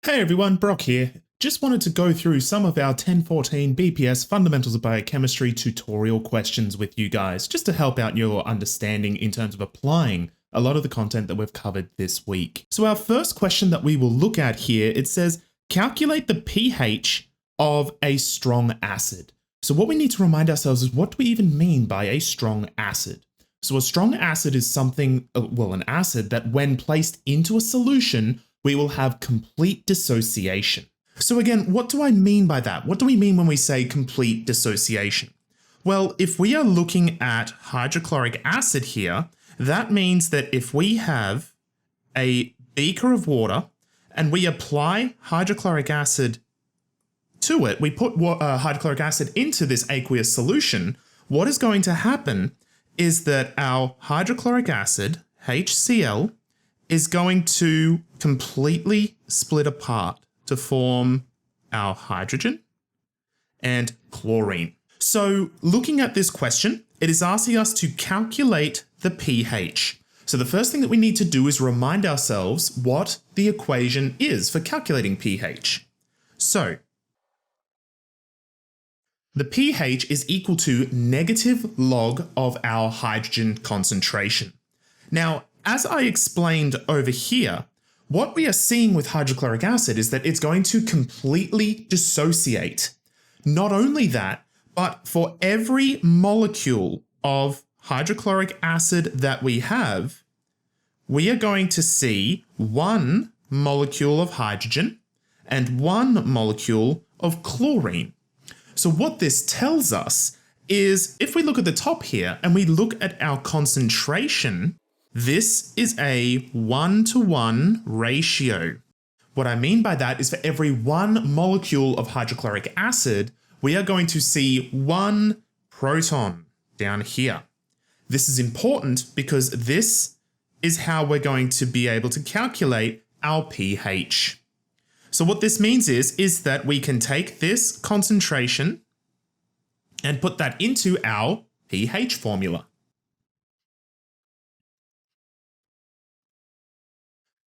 Hey everyone, Brock here. Just wanted to go through some of our 1014 BPS Fundamentals of Biochemistry tutorial questions with you guys, just to help out your understanding in terms of applying a lot of the content that we've covered this week. So our first question that we will look at here, it says, calculate the pH of a strong acid. So what we need to remind ourselves is, what do we even mean by a strong acid? So a strong acid is something, an acid that when placed into a solution, we will have complete dissociation. So again, what do I mean by that? What do we mean when we say complete dissociation? Well, if we are looking at hydrochloric acid here, that means that if we have a beaker of water and we apply hydrochloric acid to it, we put hydrochloric acid into this aqueous solution, what is going to happen is that our hydrochloric acid, HCl, is going to completely split apart to form our hydrogen and chlorine. So looking at this question, it is asking us to calculate the pH. So the first thing that we need to do is remind ourselves what the equation is for calculating pH. So the pH is equal to negative log of our hydrogen concentration. Now, as I explained over here, what we are seeing with hydrochloric acid is that it's going to completely dissociate. Not only that, but for every molecule of hydrochloric acid that we have, we are going to see one molecule of hydrogen and one molecule of chlorine. So what this tells us is, if we look at the top here and we look at our concentration, this is a 1-to-1 ratio. What I mean by that is, for every one molecule of hydrochloric acid, we are going to see one proton down here. This is important because this is how we're going to be able to calculate our pH. So what this means is that we can take this concentration and put that into our pH formula.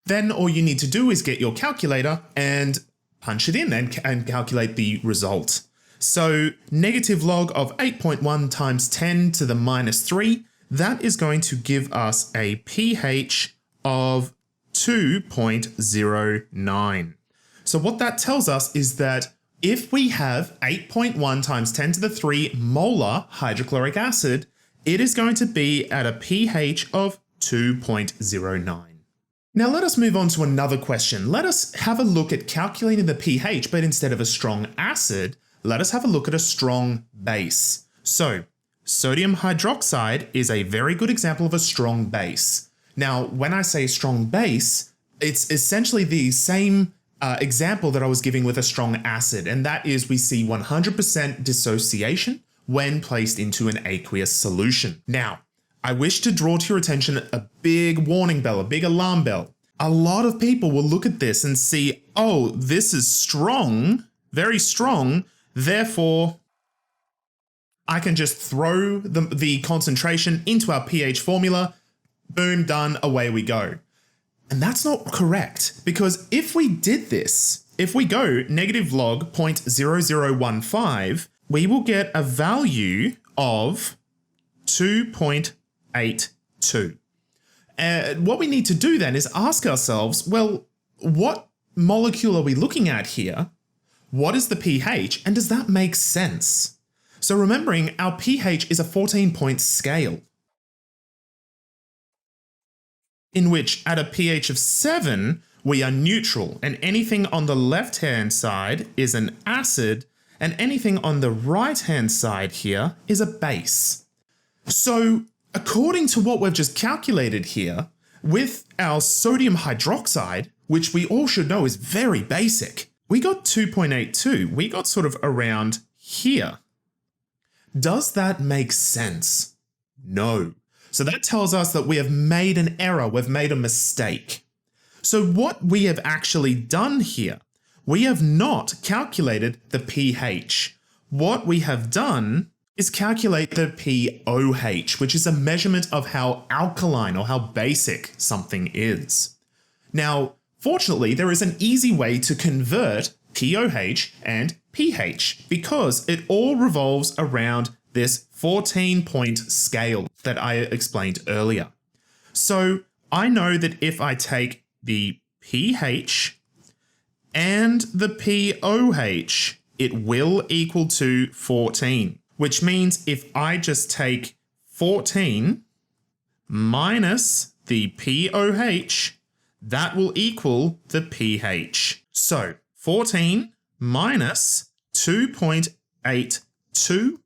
Then all you need to do is get your calculator and punch it in and calculate the result. So negative log of 8.1 times 10 to the minus 3, that is going to give us a pH of 2.09. So what that tells us is that if we have 8.1 times 10 to the 3 molar hydrochloric acid, it is going to be at a pH of 2.09. Now let us move on to another question. Let us have a look at calculating the pH, but instead of a strong acid, let us have a look at a strong base. So sodium hydroxide is a very good example of a strong base. Now, when I say strong base, it's essentially the same example that I was giving with a strong acid, and that is, we see 100% dissociation when placed into an aqueous solution. Now, I wish to draw to your attention a big warning bell, a big alarm bell. A lot of people will look at this and see, oh, this is strong, very strong, therefore I can just throw the concentration into our pH formula, boom, done, away we go. And that's not correct, because if we did this, if we go negative log 0.0015, we will get a value of 2.82. What we need to do then is ask ourselves, well, what molecule are we looking at here? What is the pH, and does that make sense? So remembering, our pH is a 14-point scale, in which at a pH of 7, we are neutral, and anything on the left-hand side is an acid, and anything on the right-hand side here is a base. So according to what we've just calculated here, with our sodium hydroxide, which we all should know is very basic, we got 2.82. We got sort of around here. Does that make sense? No. So that tells us that we have made an error, we've made a mistake. So what we have actually done here, we have not calculated the pH. What we have done is calculate the pOH, which is a measurement of how alkaline or how basic something is. Now, Fortunately, there is an easy way to convert POH and pH because it all revolves around this 14-point scale that I explained earlier. So I know that if I take the pH and the POH, it will equal to 14, which means if I just take 14 minus the POH, that will equal the pH. So 14 minus 2.82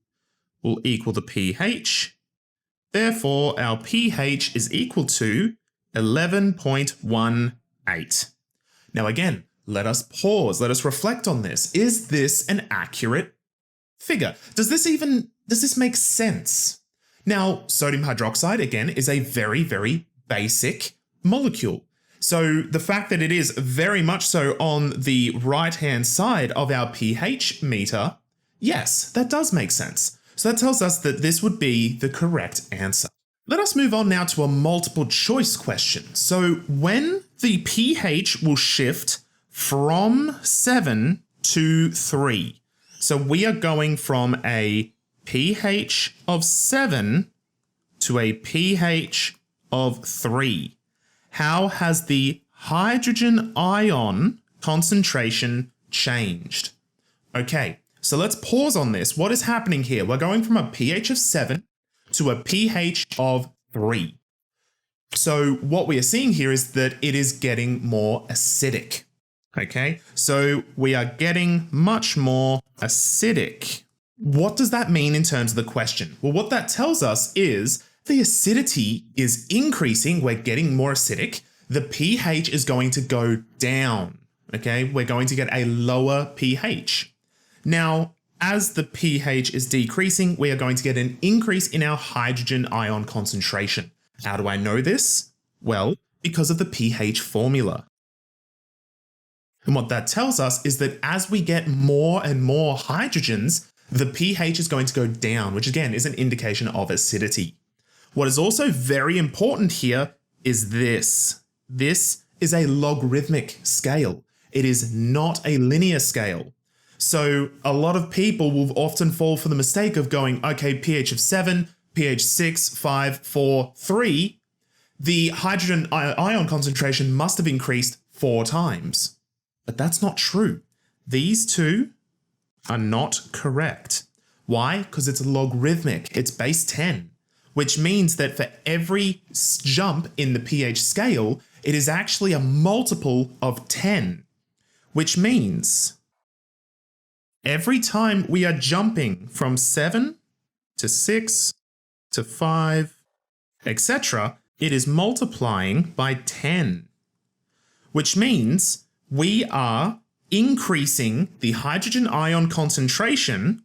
will equal the pH. Therefore, our pH is equal to 11.18. Now again, let us pause. Let us reflect on this. Is this an accurate figure? Does this make sense? Now, sodium hydroxide, again, is a very, very basic molecule. So the fact that it is very much so on the right-hand side of our pH meter, yes, that does make sense. So that tells us that this would be the correct answer. Let us move on now to a multiple choice question. So when the pH will shift from 7 to 3. So we are going from a pH of 7 to a pH of 3. How has the hydrogen ion concentration changed? Okay, so let's pause on this. What is happening here? We're going from a pH of 7 to a pH of 3. So what we are seeing here is that it is getting more acidic. Okay, so we are getting much more acidic. What does that mean in terms of the question? Well, what that tells us is the acidity is increasing. We're getting more acidic. The pH is going to go down. Okay, we're going to get a lower pH. Now, as the pH is decreasing, we are going to get an increase in our hydrogen ion concentration. How do I know this? Well, because of the pH formula. And what that tells us is that as we get more and more hydrogens, the pH is going to go down, which again is an indication of acidity. What is also very important here is this. This is a logarithmic scale. It is not a linear scale. So a lot of people will often fall for the mistake of going, okay, pH of 7, pH 6, 5, 4, 3. The hydrogen ion concentration must have increased 4 times. But that's not true. These two are not correct. Why? Because it's logarithmic. It's base 10, which means that for every jump in the pH scale, it is actually a multiple of 10, which means every time we are jumping from 7 to 6 to 5, etc., it is multiplying by 10, which means we are increasing the hydrogen ion concentration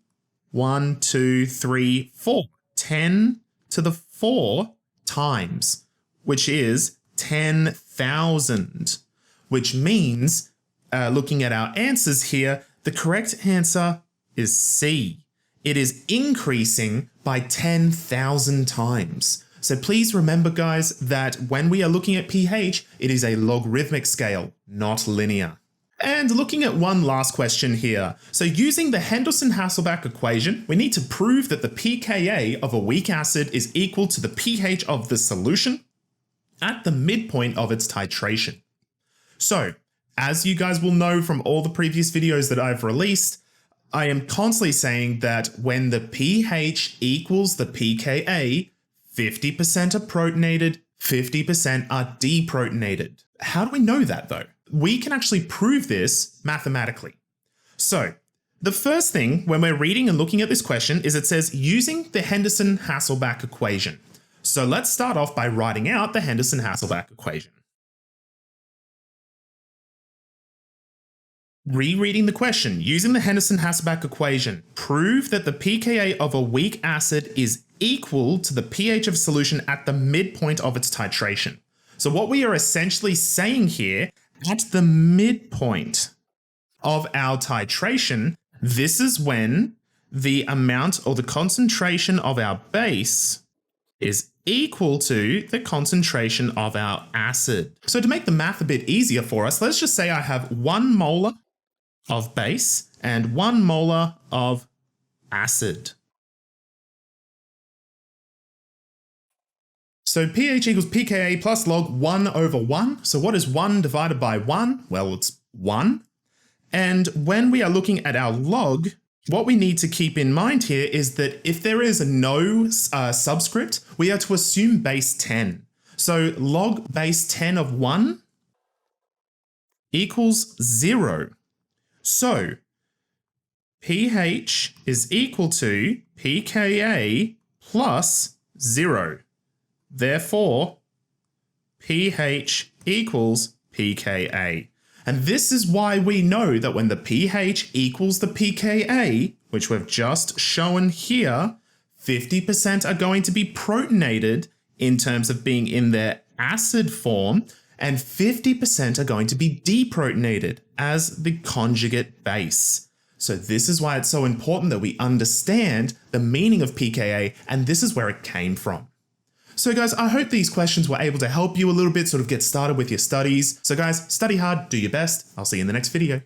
1, 2, 3, 4, 10 to the 4 times, which is 10,000, which means, looking at our answers here, the correct answer is C. It is increasing by 10,000 times. So please remember, guys, that when we are looking at pH, it is a logarithmic scale, not linear. And looking at one last question here. So using the Henderson-Hasselbalch equation, we need to prove that the pKa of a weak acid is equal to the pH of the solution at the midpoint of its titration. So, as you guys will know from all the previous videos that I've released, I am constantly saying that when the pH equals the pKa, 50% are protonated, 50% are deprotonated. How do we know that though? We can actually prove this mathematically. So the first thing when we're reading and looking at this question is it says using the Henderson-Hasselbalch equation. So let's start off by writing out the Henderson-Hasselbalch equation. Rereading the question, using the Henderson-Hasselbalch equation, prove that the pKa of a weak acid is equal to the pH of solution at the midpoint of its titration. So what we are essentially saying here, at the midpoint of our titration, this is when the amount or the concentration of our base is equal to the concentration of our acid. So to make the math a bit easier for us, let's just say I have 1 molar of base and 1 molar of acid. So pH equals pKa plus log 1 over 1. So what is 1 divided by 1? Well, it's 1. And when we are looking at our log, what we need to keep in mind here is that if there is no subscript, we are to assume base 10. So log base 10 of 1 equals 0. So pH is equal to pKa plus 0. Therefore, pH equals pKa. And this is why we know that when the pH equals the pKa, which we've just shown here, 50% are going to be protonated in terms of being in their acid form, and 50% are going to be deprotonated as the conjugate base. So this is why it's so important that we understand the meaning of pKa, and this is where it came from. So guys, I hope these questions were able to help you a little bit sort of get started with your studies. So guys, study hard, do your best. I'll see you in the next video.